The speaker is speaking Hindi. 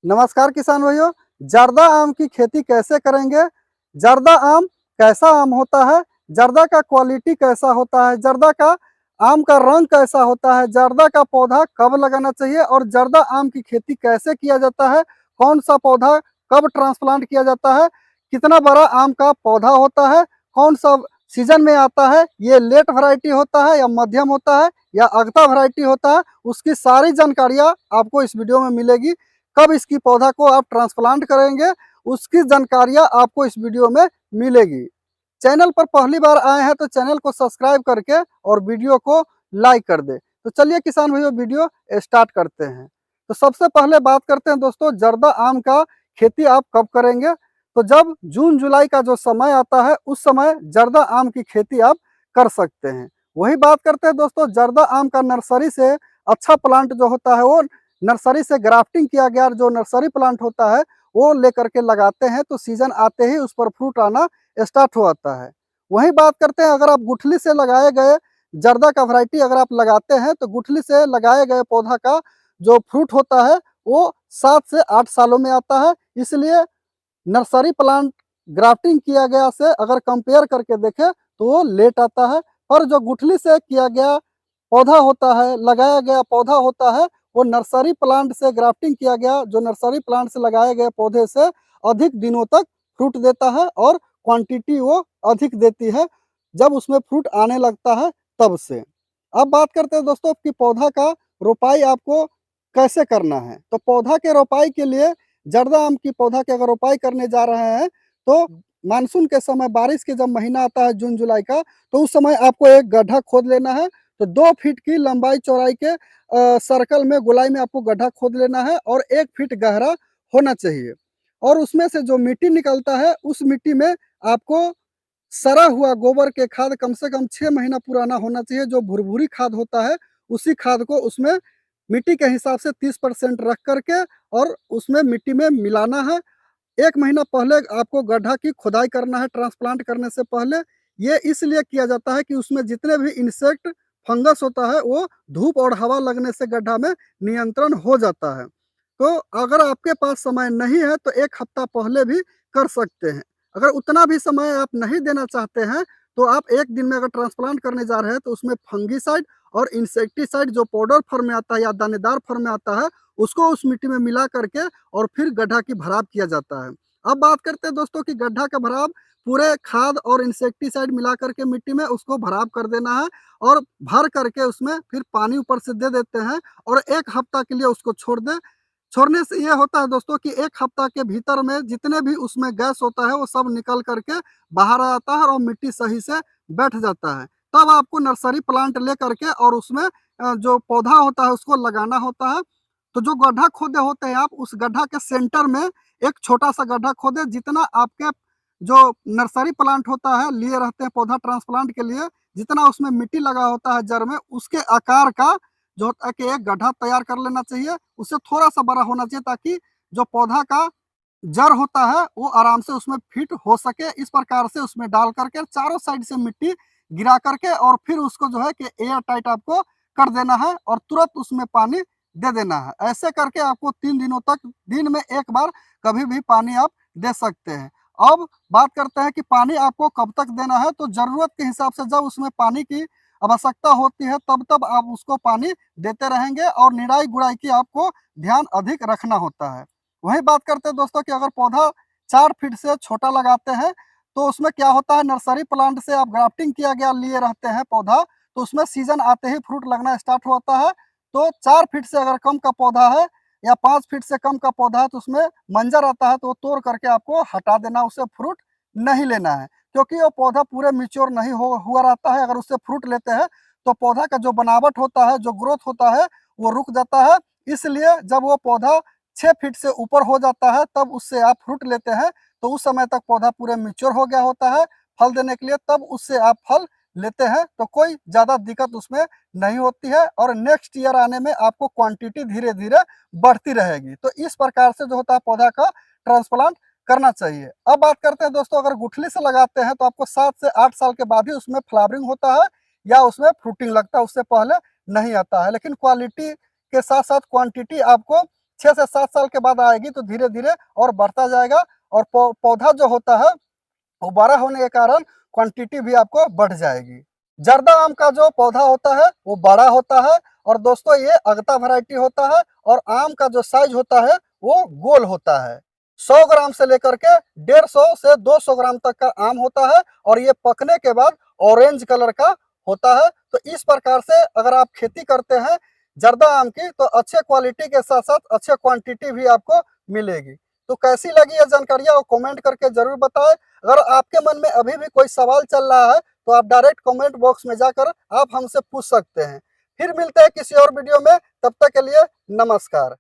नमस्कार किसान भाइयों। जर्दा आम की खेती कैसे करेंगे? जर्दा आम कैसा आम होता है? जर्दा का क्वालिटी कैसा होता है? जर्दा का आम का रंग कैसा होता है? जर्दा का पौधा कब लगाना चाहिए और जर्दा आम की खेती कैसे किया जाता है? कौन सा पौधा कब ट्रांसप्लांट किया जाता है? कितना बड़ा आम का पौधा होता है? कौन सा सीजन में आता है? ये लेट वैरायटी होता है या मध्यम होता है या अगता वैरायटी होता है? उसकी सारी जानकारियाँ आपको इस वीडियो में मिलेगी। कब इसकी पौधा को आप ट्रांसप्लांट करेंगे, उसकी जानकारियाँ आपको इस वीडियो में मिलेगी। चैनल पर पहली बार आए हैं तो चैनल को सब्सक्राइब करके और वीडियो को लाइक कर दे। तो चलिए किसान भाइयों वीडियो स्टार्ट करते हैं। तो सबसे पहले बात करते हैं दोस्तों, जर्दा आम का खेती आप कब करेंगे? तो जब जून जुलाई का जो समय आता है उस समय जर्दा आम की खेती आप कर सकते हैं। वही बात करते हैं दोस्तों, जर्दा आम का नर्सरी से अच्छा प्लांट जो होता है वो नर्सरी से ग्राफ्टिंग किया गया जो नर्सरी प्लांट होता है वो लेकर के लगाते हैं, तो सीजन आते ही उस पर फ्रूट आना स्टार्ट हो जाता है। वही बात करते हैं, अगर आप गुठली से लगाए गए जर्दा का वैरायटी अगर आप लगाते हैं तो गुठली से लगाए गए पौधा का जो फ्रूट होता है वो 7 से 8 सालों में आता है। इसलिए नर्सरी प्लांट ग्राफ्टिंग किया गया से अगर कंपेयर करके देखें तो वो लेट आता है। पर जो गुठली से किया गया पौधा होता है, लगाया गया पौधा होता है, वो नर्सरी प्लांट से ग्राफ्टिंग किया गया जो नर्सरी प्लांट से लगाए गए पौधे से अधिक दिनों तक फ्रूट देता है और क्वांटिटी वो अधिक देती है जब उसमें फ्रूट आने लगता है तब से। अब बात करते हैं दोस्तों कि पौधा का रोपाई आपको कैसे करना है। तो पौधा के रोपाई के लिए जर्दा आम की पौधा की अगर रोपाई करने जा रहे हैं तो मानसून के समय बारिश के जब महीना आता है जून जुलाई का, तो उस समय आपको एक गड्ढा खोद लेना है। तो 2 फीट की लंबाई चौड़ाई के सर्कल में गोलाई में आपको गड्ढा खोद लेना है और 1 फीट गहरा होना चाहिए। और उसमें से जो मिट्टी निकलता है उस मिट्टी में आपको सड़ा हुआ गोबर के खाद कम से कम 6 महीना पुराना होना चाहिए। जो भुरभुरी खाद होता है उसी खाद को उसमें मिट्टी के हिसाब से 30% रख करके और उसमें मिट्टी में मिलाना है। 1 महीना पहले आपको गड्ढा की खुदाई करना है ट्रांसप्लांट करने से पहले। ये इसलिए किया जाता है कि उसमें जितने भी इंसेक्ट, फंगस होता है वो धूप और हवा लगने से गड्ढा में नियंत्रण हो जाता है। तो अगर आपके पास समय नहीं है तो 1 हफ्ता पहले भी कर सकते हैं। अगर उतना भी समय आप नहीं देना चाहते हैं तो आप 1 दिन में अगर ट्रांसप्लांट करने जा रहे हैं तो उसमें फंगीसाइड और इंसेक्टिसाइड जो पाउडर फॉर्म में आता है या दानेदार फॉर्म में आता है उसको उस मिट्टी में मिला करके और फिर गड्ढा की भराव किया जाता है। अब बात करते हैं दोस्तों कि गड्ढा का भराव पूरे खाद और इंसेक्टिसाइड मिला करके मिट्टी में उसको भराव कर देना है और भर करके उसमें फिर पानी ऊपर से दे देते हैं और 1 हफ्ता के लिए उसको छोड़ दें। छोड़ने से ये होता है दोस्तों कि 1 हफ्ता के भीतर में जितने भी उसमें गैस होता है वो सब निकल करके बाहर आ जाता है और मिट्टी सही से बैठ जाता है। तब आपको नर्सरी प्लांट ले करके और उसमें जो पौधा होता है उसको लगाना होता है। तो जो गड्ढा खोदे होते हैं आप उस गड्ढा के सेंटर में एक छोटा सा गड्ढा खोदे, जितना आपके जो नर्सरी प्लांट होता है लिए रहते हैं पौधा ट्रांसप्लांट के लिए, जितना उसमें मिट्टी लगा होता है जड़ में उसके आकार का जो होता है कि एक गड्ढा तैयार कर लेना चाहिए। उससे थोड़ा सा बड़ा होना चाहिए ताकि जो पौधा का जड़ होता है वो आराम से उसमें फिट हो सके। इस प्रकार से उसमें डाल करके चारों साइड से मिट्टी गिरा करके और फिर उसको जो है कि एयर टाइट आपको कर देना है और तुरंत उसमें पानी दे देना है। ऐसे करके आपको 3 दिनों तक दिन में 1 बार कभी भी पानी आप दे सकते हैं। अब बात करते हैं कि पानी आपको कब तक देना है। तो जरूरत के हिसाब से जब उसमें पानी की आवश्यकता होती है तब तब आप उसको पानी देते रहेंगे और निराई गुड़ाई की आपको ध्यान अधिक रखना होता है। वही बात करते हैं दोस्तों कि अगर पौधा 4 फीट से छोटा लगाते हैं तो उसमें क्या होता है, नर्सरी प्लांट से आप ग्राफ्टिंग किया गया लिए रहते हैं पौधा, तो उसमें सीजन आते ही फ्रूट लगना स्टार्ट होता है। तो 4 फीट से अगर कम का पौधा है या 5 फीट से कम का पौधा है तो उसमें मंजर आता है तो वो तोड़ करके आपको हटा देना, उससे फ्रूट नहीं लेना है क्योंकि वो पौधा पूरे मिच्योर नहीं हुआ रहता है। अगर उससे फ्रूट लेते हैं तो पौधा का जो बनावट होता है, जो ग्रोथ होता है वो रुक जाता है। इसलिए जब वो पौधा 6 फीट से ऊपर हो जाता है तब उससे आप फ्रूट लेते हैं तो उस समय तक पौधा पूरे मैच्योर हो गया होता है फल देने के लिए, तब उससे आप फल लेते हैं तो कोई ज़्यादा दिक्कत उसमें नहीं होती है और नेक्स्ट ईयर आने में आपको क्वांटिटी धीरे धीरे बढ़ती रहेगी। तो इस प्रकार से जो होता है पौधा का ट्रांसप्लांट करना चाहिए। अब बात करते हैं दोस्तों, अगर गुठली से लगाते हैं तो आपको 7 से 8 साल के बाद ही उसमें फ्लावरिंग होता है या उसमें फ्रूटिंग लगता है, उससे पहले नहीं आता है। लेकिन क्वालिटी के साथ साथ क्वांटिटी आपको 6 से 7 साल के बाद आएगी तो धीरे धीरे और बढ़ता जाएगा, और पौधा जो होता है वो बड़ा होने के कारण क्वांटिटी भी आपको बढ़ जाएगी। जर्दा आम का जो पौधा होता है वो बड़ा होता है, और दोस्तों ये अगता वैरायटी होता है, और आम का जो साइज होता है वो गोल होता है। 100 ग्राम से लेकर के 150 से 200 ग्राम तक का आम होता है, और ये पकने के बाद ऑरेंज कलर का होता है। तो इस प्रकार से अगर आप खेती करते हैं जर्दा आम की तो अच्छे क्वालिटी के साथ साथ अच्छे क्वांटिटी भी आपको मिलेगी। तो कैसी लगी ये जानकारियाँ वो कमेंट करके जरूर बताएं। अगर आपके मन में अभी भी कोई सवाल चल रहा है तो आप डायरेक्ट कमेंट बॉक्स में जाकर आप हमसे पूछ सकते हैं। फिर मिलते हैं किसी और वीडियो में, तब तक के लिए नमस्कार।